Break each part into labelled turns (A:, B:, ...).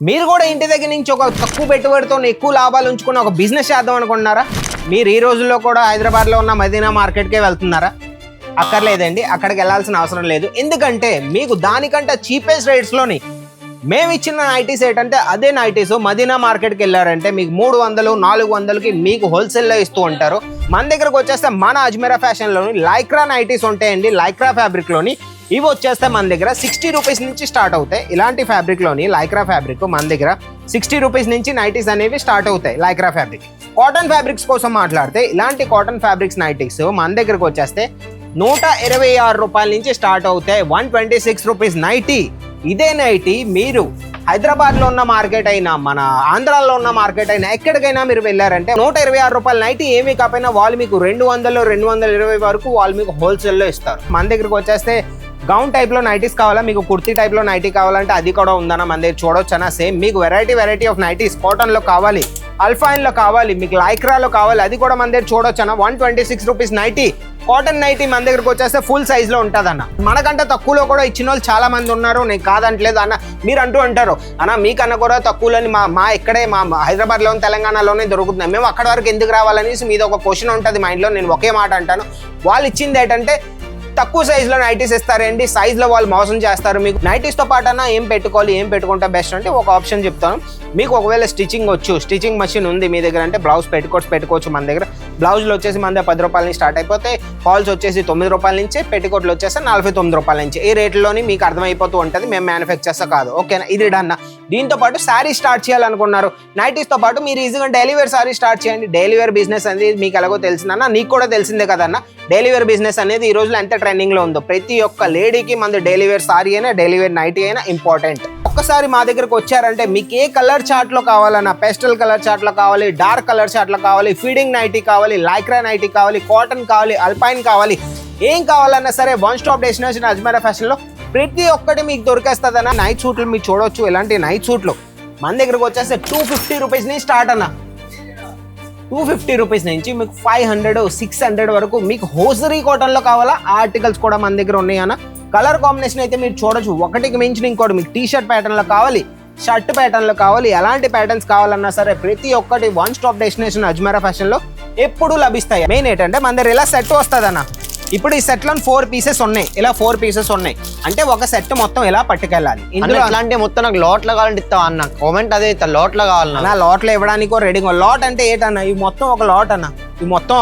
A: మీరు కూడా ఇంటి దగ్గర నుంచి ఒక తక్కువ పెట్టుబడితో ఎక్కువ లాభాలు ఉంచుకుని ఒక బిజినెస్ చేద్దాం అనుకుంటున్నారా? మీరు ఈ రోజుల్లో కూడా హైదరాబాద్లో ఉన్న మదీనా మార్కెట్కే వెళ్తున్నారా? అక్కర్లేదండి, అక్కడికి వెళ్ళాల్సిన అవసరం లేదు. ఎందుకంటే మీకు దానికంటే చీపెస్ట్ రేట్స్లోని మేము ఇచ్చిన నైటీస్ ఏంటంటే అదే నైటీస్ మదీనా మార్కెట్కి వెళ్ళారంటే మీకు 300 400కి మీకు హోల్సేల్లో ఇస్తూ ఉంటారు. మన దగ్గరకు వచ్చేస్తే మన అజ్మీరా ఫ్యాషన్లోని లైక్రా నైటీస్ ఉంటాయండి. లైక్రా ఫ్యాబ్రిక్లోని ఇవి వచ్చేస్తే మన దగ్గర 60 రూపీస్ నుంచి స్టార్ట్ అవుతాయి. ఇలాంటి ఫ్యాబ్రిక్లోని లైక్రా ఫ్యాబ్రిక్ మన దగ్గర 60 రూపీస్ నుంచి నైటీస్ అనేవి స్టార్ట్ అవుతాయి. Lycra fabric. కాటన్ ఫ్యాబ్రిక్స్ కోసం మాట్లాడితే ఇలాంటి కాటన్ ఫ్యాబ్రిక్స్ నైటీస్ మన దగ్గరకు వచ్చేస్తే 126 రూపాయల నుంచి స్టార్ట్ అవుతాయి. 126 రూపీస్ నైటీ. ఇదే నైటీ మీరు హైదరాబాద్లో ఉన్న మార్కెట్ అయినా మన ఆంధ్రాలో ఉన్న మార్కెట్ అయినా ఎక్కడికైనా మీరు వెళ్ళారంటే 126 రూపాయల నైటీ ఏమీ కాకపోయినా వాళ్ళు మీకు 200 220 వరకు వాళ్ళు మీకు హోల్సేల్లో ఇస్తారు. మన దగ్గరకు వచ్చేస్తే గౌన్ టైప్లో నైటీస్ కావాలా, మీకు కుర్తీ టైప్లో నైటీ కావాలంటే అది కూడా ఉందన్న మన దగ్గర చూడొచ్చనా. సేమ్ మీకు వెరైటీ ఆఫ్ నైటీస్ కాటన్లో కావాలి, అల్ఫైన్లో కావాలి, మీకు లైక్రాలో కావాలి, అది కూడా మన దగ్గర చూడొచ్చనా. 126 రూపీస్ నైటీ. కాటన్ నైటీ మన దగ్గరకు వచ్చేస్తే ఫుల్ సైజ్లో ఉంటుందన్న. మనకంటే తక్కువలో కూడా ఇచ్చిన వాళ్ళు చాలా మంది ఉన్నారు, నేను కాదంటలేదు అన్న. మీరు అంటారు అన్న మీకన్నా కూడా తక్కువలోని మా ఇక్కడే మా హైదరాబాద్లోని తెలంగాణలోనే దొరుకుతున్నాయి, మేము అక్కడ వరకు ఎందుకు రావాలనేసి మీద ఒక క్వశ్చన్ ఉంటుంది మైండ్లో. నేను ఒకే మాట అంటాను, వాళ్ళు ఇచ్చింది ఏంటంటే తక్కువ సైజులో నైటీస్ ఇస్తారండి. సైజ్లో వాళ్ళు మోసం చేస్తారు. మీకు నైటీస్తో పాటు అన్నా ఏం పెట్టుకోవాలి, ఏం పెట్టుకుంటే బెస్ట్ అంటే ఒక ఆప్షన్ చెప్తాను. మీకు ఒకవేళ స్టిచ్చింగ్ వచ్చు, స్టిచ్చింగ్ మెషిన్ ఉంది మీ దగ్గర అంటే బ్లౌజ్ పెట్టుకోవచ్చు మన దగ్గర. బ్లౌజ్లు వచ్చేసి మన దగ్గర 10 రూపాయల నుంచి స్టార్ట్ అయిపోతే, ఫాల్స్ వచ్చేసి 9 రూపాయల నుంచి, పెట్టికోట్లు వచ్చేసి 49 రూపాయల నుంచి. ఈ రేట్లోని మీకు అర్థమైపోతూ ఉంటుంది, మేము మ్యానుఫ్యాక్చర్స్ కాదు. ఓకేనా, ఇది డన్. దీంతో పాటు శారీ స్టార్ట్ చేయాలనుకున్నారు నైటీస్తో పాటు మీరు ఈజీగా డైలీ వేర్ శారీ స్టార్ట్ చేయండి. డైలీ వేర్ బిజినెస్ అనేది మీకు ఎలాగో తెలిసిందన్న, నీకు కూడా తెలిసిందే కదన్న. డైలీ వేర్ బిజినెస్ అనేది ఈ రోజులో ఎంత ట్రెండింగ్లో ఉందో. ప్రతి ఒక్క లేడీకి మన డైలీ వేర్ సారీ అయినా డైలీ వేర్ నైటీ అయినా ఇంపార్టెంట్. ఒక్కసారి మా దగ్గరకు వచ్చారంటే మీకు ఏ కలర్ చార్ట్లో కావాలన్నా, పెస్టల్ కలర్ చార్ట్లో కావాలి, డార్క్ కలర్ చార్ట్లో కావాలి, ఫీడింగ్ నైటీ కావాలి, లైక్రా నైటీ కావాలి, కాటన్ కావాలి, అల్పైన్ కావాలి, ఏం కావాలన్నా సరే వన్ స్టాప్ డెస్టినేషన్ అజ్మీరా ఫ్యాషన్లో ప్రతి ఒక్కటి మీకు దొరికేస్తుందన్న. నైట్ సూట్లు మీకు చూడొచ్చు. ఇలాంటి నైట్ సూట్లు మన దగ్గరకు వచ్చేస్తే 250 రూపీస్ నుంచి స్టార్ట్ అన్న. 250 రూపీస్ నుంచి మీకు 500 600 వరకు మీకు హోజరీ కాటన్లో కావాలా ఆర్టికల్స్ కూడా మన దగ్గర ఉన్నాయన్న. కలర్ కాంబినేషన్ అయితే మీరు చూడొచ్చు, ఒకటికి మించిన ఇంకోటి. మీకు టీ షర్ట్ ప్యాటర్న్లో కావాలి, షర్ట్ ప్యాటర్న్లో కావాలి, ఎలాంటి ప్యాటర్న్స్ కావాలన్నా సరే ప్రతి ఒక్కటి వన్ స్టాప్ డెస్టినేషన్ అజ్మీరా ఫ్యాషన్లో ఎప్పుడూ లభిస్తాయి. మెయిన్ ఏంటంటే మన దగ్గర ఇలా సెట్ వస్తుందన్న. ఇప్పుడు ఈ సెట్లో 4 పీసెస్ ఉన్నాయి, ఇలా 4 పీసెస్ ఉన్నాయి అంటే ఒక సెట్ మొత్తం ఇలా పట్టుకెళ్ళాలి. ఇందులో
B: అంటే మొత్తం నాకు లోట్లో కావాలంటే ఇస్తావా అన్న? కామెంట్ అదే లోట్లో కావాలన్నా.
A: లోట్లో ఇవ్వడానికి రెడీగా. లాట్ అంటే ఏంటన్నా, ఇవి మొత్తం ఒక లాట్ అన్న. ఇవి మొత్తం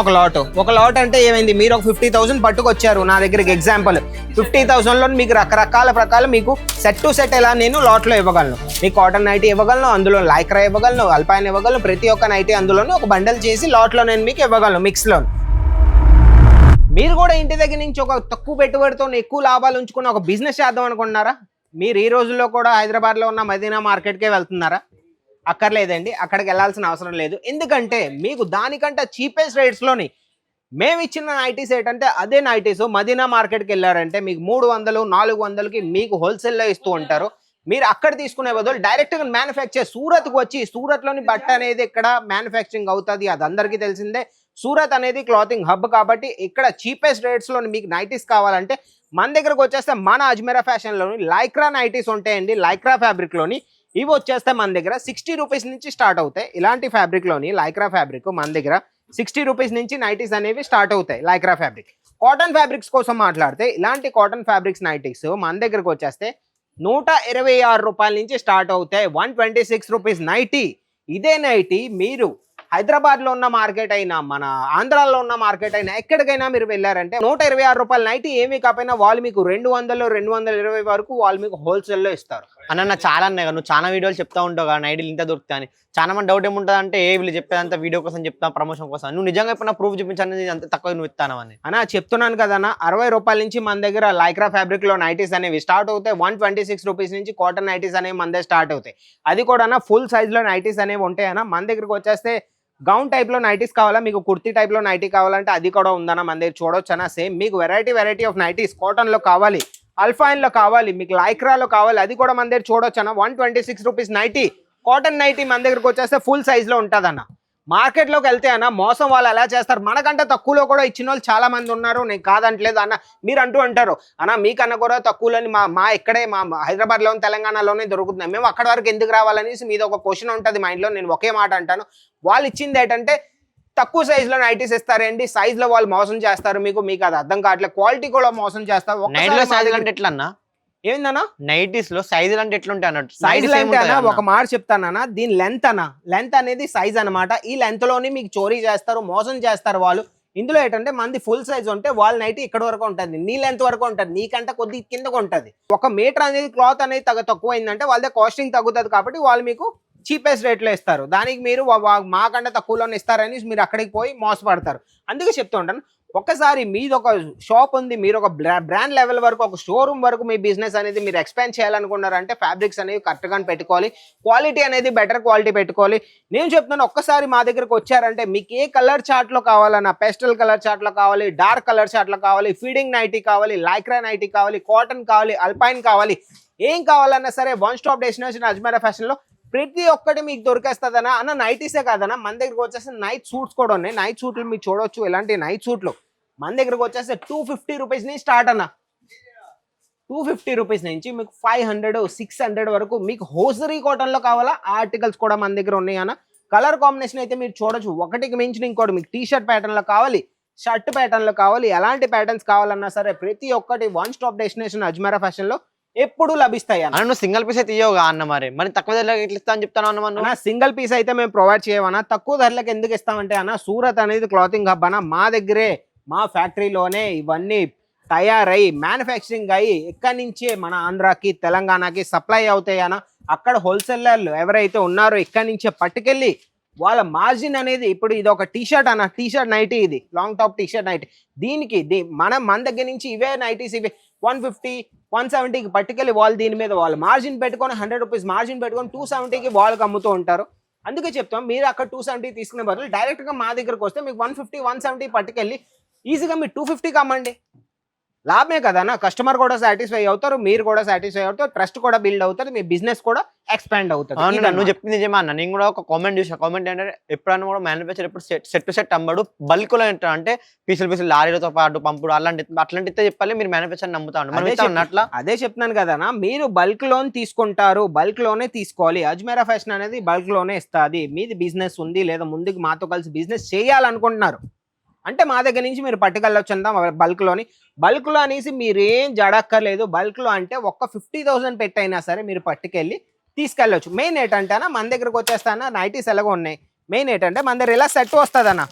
A: ఒక లాట్ అంటే ఏమైంది, మీరు ఒక 50,000 పట్టుకొచ్చారు నా దగ్గరికి. ఎగ్జాంపుల్ 50,000లో మీకు రకరకాల ప్రకారం మీకు సెట్ టు సెట్ ఎలా నేను లాట్లో ఇవ్వగలను. మీకు కాటన్ నైటీ ఇవ్వగలను, అందులో లైక్రా ఇవ్వగలను, అల్పైన్ ఇవ్వగలను. ప్రతి ఒక్క నైటీ అందులోనే ఒక బండల్ చేసి లాట్లో నేను మీకు ఇవ్వగలను మిక్స్లో. మీరు కూడా ఇంటి దగ్గర నుంచి ఒక తక్కువ పెట్టుబడితో ఎక్కువ లాభాలు ఉంచుకుని ఒక బిజినెస్ చేద్దాం అనుకుంటున్నారా? మీరు ఈ రోజుల్లో కూడా హైదరాబాద్లో ఉన్న మదీనా మార్కెట్కే వెళ్తున్నారా? అక్కర్లేదండి, అక్కడికి వెళ్ళాల్సిన అవసరం లేదు. ఎందుకంటే మీకు దానికంటే చీపెస్ట్ రేట్స్లోని మేము ఇచ్చిన నైటీస్ ఏంటంటే అదే నైటీస్ మదీనా మార్కెట్కి వెళ్ళారంటే మీకు 300 400కి మీకు హోల్సేల్లో ఇస్తూ ఉంటారు. మీరు అక్కడ తీసుకునే బదులు డైరెక్ట్గా మ్యానుఫ్యాక్చర్ సూరత్కి వచ్చి, సూరత్లోని బట్ట అనేది ఇక్కడ మ్యానుఫ్యాక్చరింగ్ అవుతుంది, అది అందరికీ తెలిసిందే. సూరత్ అనేది క్లాతింగ్ హబ్ కాబట్టి ఇక్కడ చీపెస్ట్ రేట్స్లో మీకు నైటీస్ కావాలంటే మన దగ్గరకు వచ్చేస్తే మన అజ్మీరా ఫ్యాషన్లోని లైక్రా నైటీస్ ఉంటాయండి. లైక్రా ఫ్యాబ్రిక్లోని ఇవి వచ్చేస్తే మన దగ్గర 60 రూపీస్ నుంచి స్టార్ట్ అవుతాయి. ఇలాంటి ఫ్యాబ్రిక్లోని లైక్రా ఫ్యాబ్రిక్ మన దగ్గర 60 రూపీస్ నుంచి నైటీస్ అనేవి స్టార్ట్ అవుతాయి. Lycra fabric. కాటన్ ఫ్యాబ్రిక్స్ కోసం మాట్లాడితే ఇలాంటి కాటన్ ఫ్యాబ్రిక్స్ నైటీస్ మన దగ్గరకు వచ్చేస్తే 126 రూపాయల నుంచి స్టార్ట్ అవుతాయి. 126 రూపీస్ నైటీ. ఇదే నైటీ మీరు హైదరాబాద్లో ఉన్న మార్కెట్ అయినా మన ఆంధ్రాలో ఉన్న మార్కెట్ అయినా ఎక్కడికైనా మీరు వెళ్ళారంటే 126 రూపాయల నైటీ ఏమీ కాకపోయినా వాళ్ళు మీకు 200 220 వరకు వాళ్ళు మీకు హోల్సేల్లో ఇస్తారు.
B: అన్న చాలా అన్నాయి కదా, నువ్వు చాలా వీడియోలు చెప్తా ఉంటావు కదా నైటీలు ఇంత దొరుకుతాయి అని. చాలా మంది డౌట్ ఏముంటుంది అంటే వీళ్ళు చెప్పేదంతా వీడియో కోసం చెప్తాం, ప్రమోషన్ కోసం. నువ్వు నిజంగా ఎప్పుడైనా ప్రూఫ్ చూపించాను అంత తక్కువ నువ్వు ఇస్తాను అని
A: అన్న చెప్తున్నాను కదన్నా. 60 రూపాయల నుంచి మన దగ్గర లైక్రా ఫ్యాబ్రిక్లో నైటీస్ అనేవి స్టార్ట్ అవుతాయి. 126 రూపీస్ నుంచి కాటన్ నైటీస్ అనేవి మన దగ్గర స్టార్ట్ అవుతాయి. అది కూడా ఫుల్ సైజ్లో నైటీస్ అనేవి ఉంటాయన్న. మన దగ్గరకు వచ్చేస్తే గౌన్ టైప్లో నైటీస్ కావాలా, మీకు కుర్తీ టైప్లో నైటీ కావాలంటే అది కూడా ఉందన్న మన దగ్గర చూడొచ్చనా. సేమ్ మీకు వెరైటీ ఆఫ్ నైటీస్ కాటన్లో కావాలి, అల్ఫైన్లో కావాలి, మీకు లైక్రాలో కావాలి, అది కూడా మన దగ్గర చూడొచ్చనా. 126 రూపీస్ నైటీ. కాటన్ నైటీ మన దగ్గరకు వచ్చేస్తే ఫుల్ సైజ్లో ఉంటుందన్న. మార్కెట్లోకి వెళ్తే అన్న మోసం వాళ్ళు ఎలా చేస్తారు, మనకంటే తక్కువలో కూడా ఇచ్చిన వాళ్ళు చాలా మంది ఉన్నారు, నేను కాదంటలేదు అన్న. మీరు అంటారు అన్న మీకన్నా కూడా తక్కువలోని మా ఇక్కడే మా హైదరాబాద్లోని తెలంగాణలోనే దొరుకుతున్నాయి, మేము అక్కడ వరకు ఎందుకు రావాలనేసి మీద ఒక క్వశ్చన్ ఉంటుంది మైండ్లో. నేను ఒకే మాట అంటాను, వాళ్ళు ఇచ్చింది ఏంటంటే తక్కువ సైజులో నైటీస్ ఇస్తారండి, సైజులో వాళ్ళు మోసం చేస్తారు, మీకు అది అర్థం కావట్లేదు. క్వాలిటీ కూడా మోసం చేస్తారు.
B: ఎట్లా అన్న
A: ఏందన్నా
B: నైటీస్ లో సైజులు అంటే ఎట్లుంటాయి అన్నట్టు?
A: సైజులు అంటే అన్న ఒక మాట చెప్తానన్నా, దీని లెంత్ లెంత్ అనేది సైజ్ అనమాట. ఈ లెంత్ లోని మీకు చోరీ చేస్తారు, మోసం చేస్తారు వాళ్ళు. ఇందులో ఏంటంటే మంది ఫుల్ సైజ్ ఉంటే వాళ్ళ నైట్ ఇక్కడ వరకు ఉంటుంది, నీ లెంత్ వరకు ఉంటుంది, నీకంటే కొద్ది కిందకు ఉంటుంది. ఒక మీటర్ అనేది క్లాత్ అనేది తక్కువ అయిందంటే వాళ్ళ కాస్టింగ్ తగ్గుతుంది, కాబట్టి వాళ్ళు మీకు చీపెస్ట్ రేట్లో ఇస్తారు. దానికి మీరు మాకంటే తక్కువలోనే ఇస్తారని మీరు అక్కడికి పోయి మోసపడతారు. అందుకే చెప్తూ ఉంటాను, ఒక్కసారి మీది ఒక షాప్ ఉంది, మీరు ఒక బ్రాండ్ లెవెల్ వరకు ఒక షోరూమ్ వరకు మీ బిజినెస్ అనేది మీరు ఎక్స్పాండ్ చేయాలనుకున్నారంటే ఫ్యాబ్రిక్స్ అనేవి కరెక్ట్గా పెట్టుకోవాలి, క్వాలిటీ అనేది బెటర్ క్వాలిటీ పెట్టుకోవాలి. నేను చెప్తున్నాను, ఒక్కసారి మా దగ్గరకు వచ్చారంటే మీకు ఏ కలర్ చార్ట్లో కావాలన్నా, పేస్టల్ కలర్ చార్ట్లో కావాలి, డార్క్ కలర్ చార్ట్లో కావాలి, ఫీడింగ్ నైటీ కావాలి, లైక్రా నైటీ కావాలి, కాటన్ కావాలి, అల్పైన్ కావాలి, ఏం కావాలన్నా సరే వన్ స్టాప్ డెస్టినేషన్ అజ్మీరా ఫ్యాషన్లో ప్రతి ఒక్కటి మీకు దొరికేస్తుందన్నా. అన్న నైటీసే కాదన్నా, మన దగ్గరకు వచ్చేసి నైట్ సూట్స్ కూడా ఉన్నాయి. నైట్ సూట్లు మీరు చూడవచ్చు, ఇలాంటి నైట్ సూట్లు మన దగ్గరకు వచ్చేసి 250 రూపీస్ నుంచి స్టార్ట్ అన్న. 250 రూపీస్ నుంచి మీకు 500, 600 వరకు మీకు హోసరీ కాటన్లో కావాలా ఆర్టికల్స్ కూడా మన దగ్గర ఉన్నాయి అన్న. కలర్ కాంబినేషన్ అయితే మీరు చూడొచ్చు, ఒకటికి మించిన ఇంకోటి. మీకు టీ షర్ట్ ప్యాటర్న్లో కావాలి, షర్ట్ ప్యాటర్న్లో కావాలి, ఎలాంటి ప్యాటర్న్స్ కావాలన్నా సరే ప్రతి ఒక్కటి వన్ స్టాప్ డెస్టినేషన్ అజ్మీరా ఫ్యాషన్లో ఎప్పుడు లభిస్తాయి అన్న.
B: నువ్వు సింగిల్ పీస్ అయితే ఇవ్వగా అన్న, మరి తక్కువ ధరలకు ఎట్లా ఇస్తా అని చెప్తాను అన్న.
A: సింగిల్ పీస్ అయితే మేము ప్రొవైడ్ చేయమన్నా, తక్కువ ధరలకు ఎందుకు ఇస్తామంటే అన్న, సూరత్ అనేది క్లాతింగ్ హబ్ అన్న, మా దగ్గరే మా ఫ్యాక్టరీలోనే ఇవన్నీ తయారై మ్యానుఫ్యాక్చరింగ్ అయ్యి ఇక్కడి నుంచే మన ఆంధ్రాకి తెలంగాణకి సప్లై అవుతాయి అన్న. అక్కడ హోల్సేలర్లు ఎవరైతే ఉన్నారో ఇక్కడి నుంచే పట్టుకెళ్ళి వాళ్ళ మార్జిన్ అనేది, ఇప్పుడు ఇది ఒక టీషర్ట్ అన్న, టీషర్ట్ నైటీ, ఇది లాంగ్ టాప్ టీషర్ట్ నైటీ, దీనికి మన దగ్గర నుంచి ఇవే నైటీస్ ఇవే 150, 170కి పట్టుకెళ్ళి వాళ్ళు దీని మీద వాళ్ళు మార్జిన్ పెట్టుకొని 100 రూపీస్ మార్జిన్ పెట్టుకొని 270కి వాళ్ళకి అమ్ముతూ ఉంటారు. అందుకే చెప్తాం, మీరు అక్కడ 270 తీసుకునే బదులు డైరెక్ట్గా మా దగ్గరకు వస్తే మీకు 150, 170 పట్టుకెళ్ళి ఈజీగా మీరు 250కి అమ్మండి, లాభమే కదన్నా. కస్టమర్ కూడా సాటిస్ఫై అవుతారు, మీరు కూడా సాటిస్ఫై అవుతారు, ట్రస్ట్ కూడా బిల్డ్ అవుతుంది, మీ బిజినెస్ కూడా ఎక్స్పాండ్ అవుతుంది.
B: నువ్వు చెప్పింది నిజమా అన్న. నేను కూడా ఒక కామెంట్ చూసాను. కామెంట్ ఏంటంటే ఎప్పుడన్నా కూడా మ్యానుఫ్యాక్చర్ ఎప్పుడు సెట్ టు సెట్ అమ్మడు, బల్క్ లో అంటే పీసులు లారీలతో పాటు పంపుడు అట్లాంటి చెప్పాలి, మీరు మ్యానుఫ్యాక్చర్ నమ్ముతాను అట్లా.
A: అదే చెప్తున్నాను కదన్నా, మీరు బల్క్ లోన్ తీసుకుంటారు, బల్క్ లోనే తీసుకోవాలి. అజ్మీరా ఫ్యాషన్ అనేది బల్క్ లోనే ఇస్తుంది. మీది బిజినెస్ ఉంది లేదా ముందుకు మాతో కలిసి బిజినెస్ చేయాలనుకుంటున్నారు అంటే మా దగ్గర నుంచి మీరు పట్టుకెళ్ళొచ్చు అందా బల్క్లో అనేసి మీరేం జడక్కర్లేదు. బల్క్లో అంటే ఒక్క 50,000 పెట్టైనా సరే మీరు పట్టుకెళ్ళి తీసుకెళ్ళొచ్చు. మెయిన్ ఏంటంటే అన్న, మన దగ్గరకు వచ్చేస్తానా నైటీస్ ఎలాగో ఉన్నాయి. మెయిన్ ఏంటంటే మన దగ్గర ఇలా సెట్ వస్తుందన్న.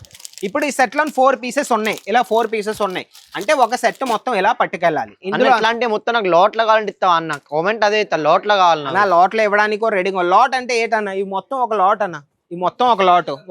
A: ఇప్పుడు ఈ సెట్లో 4 పీసెస్ ఉన్నాయి, ఇలా 4 పీసెస్ ఉన్నాయి అంటే ఒక సెట్ మొత్తం ఇలా పట్టుకెళ్ళాలి.
B: ఇందులో ఇట్లాంటి మొత్తం నాకు లోట్లో కావాలంటే ఇస్తావా అన్న? కామెంట్ అదే లోట్లో కావాలన్నా.
A: లోట్లో ఇవ్వడానికి రెడీగా. లాట్ అంటే ఏంటన్నా, ఇవి మొత్తం ఒక లాట్ అన్న, ఈ మొత్తం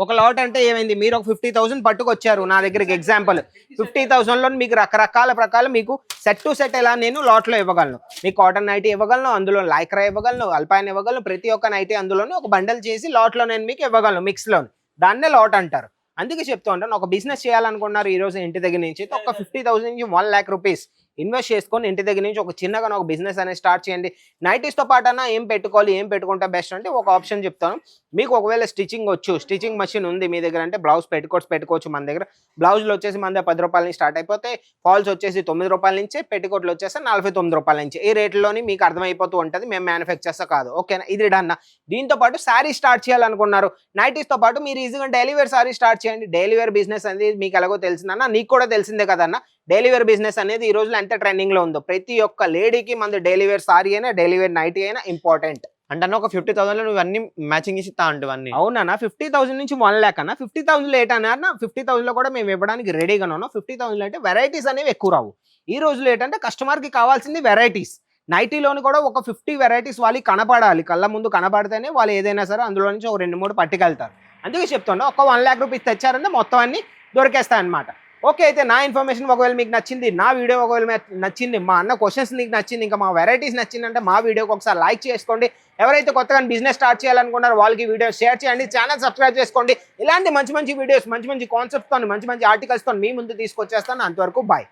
A: ఒక లాట్ అంటే ఏమైంది, మీరు ఒక 50,000 పట్టుకొచ్చారు నా దగ్గరికి. ఎగ్జాంపుల్ 50,000లో మీకు రకరకాల ప్రకారం మీకు సెట్ టు సెట్ ఎలా నేను లాట్లో ఇవ్వగలను. మీకు కాటన్ నైటీ ఇవ్వగలను, అందులో లైక్రా ఇవ్వగలను, అల్పైన్ ఇవ్వగలను, ప్రతి ఒక్క నైటీ అందులోనే ఒక బండల్ చేసి లాట్లో నేను మీకు ఇవ్వగలను, మిక్స్లో. దాన్నే లాట్ అంటారు. అందుకే చెప్తూ ఉంటాను, ఒక బిజినెస్ చేయాలనుకున్నారు ఈ రోజు ఇంటి దగ్గర నుంచి ఒక 50,000 నుంచి 1 lakh రూపీస్ ఇన్వెస్ట్ చేసుకొని ఇంటి దగ్గర నుంచి ఒక చిన్నగా ఒక బిజినెస్ అనేది స్టార్ట్ చేయండి. నైటీస్తో పాటు అన్నా ఏం పెట్టుకోవాలి, ఏం పెట్టుకుంటే బెస్ట్ అంటే ఒక ఆప్షన్ చెప్తాను. మీకు ఒకవేళ స్టిచ్చింగ్ వచ్చు, స్టిచ్చింగ్ మెషిన్ ఉంది మీ దగ్గర అంటే బ్లౌజ్ పెట్టుకోవచ్చు మన దగ్గర. బ్లౌజ్లు వచ్చేసి మన దగ్గర 10 రూపాయల నుంచి స్టార్ట్ అయిపోతే, ఫాల్స్ వచ్చేసి 9 రూపాయల నుంచి, పెట్టికోట్లు వచ్చేసి 49 రూపాయల నుంచి. ఈ రేట్లోని మీకు అర్థమైపోతూ ఉంటుంది, మేము మ్యానుఫ్యాక్చర్స్ కాదు. ఓకేనా, ఇది డన్. దీంతో పాటు శారీ స్టార్ట్ చేయాలనుకున్నారు నైటీస్తో పాటు, మీరు ఈజీగా డైలీ వేర్ శారీ స్టార్ట్ చేయండి. డైలీ వేర్ బిజినెస్ అనేది మీకు ఎలాగో తెలిసిందన్న, నీకు కూడా తెలిసిందే కదన్న. డైలీ వేర్ బిజినెస్ అనేది ఈ రోజులో ఎంత ట్రెండింగ్ లో ఉందో. ప్రతి ఒక్క లేడీకి మన డైలీ వేర్ సారీ అయినా డైలీ వేర్ నైటీ అయినా ఇంపార్టెంట్.
B: అంటే ఒక 50,000లో నువ్వు అన్ని మ్యాచింగ్ ఇస్తా అంటావు అన్ని?
A: అవునా, 50,000 నుంచి 1 lakh అన్న. 50,000 ఏంటన్నా, 50,000లో కూడా మేము ఇవ్వడానికి రెడీగా ఉన్నాం. 50,000 అంటే వెరైటీస్ అనేవి ఎక్కువ రావు. ఈ రోజులో ఏంటంటే కస్టమర్కి కావాల్సింది వెరైటీస్. నైటీలోని కూడా ఒక 50 వెరైటీస్ వాళ్ళకి కనపడాలి, కళ్ళ ముందు కనపడితేనే వాళ్ళు ఏదైనా సరే అందులో నుంచి ఒక 2-3 పట్టుకెళ్తారు. అందుకే చెప్తున్నా, ఒక 1 lakh రూపీస్ తెచ్చారంటే మొత్తం అన్ని దొరికేస్తాయి అనమాట. ఓకే, అయితే నా ఇన్ఫర్మేషన్ ఒకవేళ మీకు నచ్చింది, నా వీడియో ఒకవేళ నచ్చింది, మా అన్న క్వశ్చన్స్ నీకు నచ్చింది, ఇంకా మా వెరైటీస్ నచ్చిందంటే మా వీడియోకి ఒకసారి లైక్ చేసుకోండి. ఎవరైతే కొత్తగా బిజినెస్ స్టార్ట్ చేయాలనుకున్నారో వాళ్ళకి వీడియో షేర్ చేయండి, ఛానల్ సబ్స్క్రైబ్ చేసుకోండి. ఇలాంటి మంచి వీడియోస్, మంచి కాన్సెప్ట్తో, మంచి ఆర్టికల్స్తో మీ ముందు తీసుకొచ్చేస్తాను. అంతవరకు బాయ్.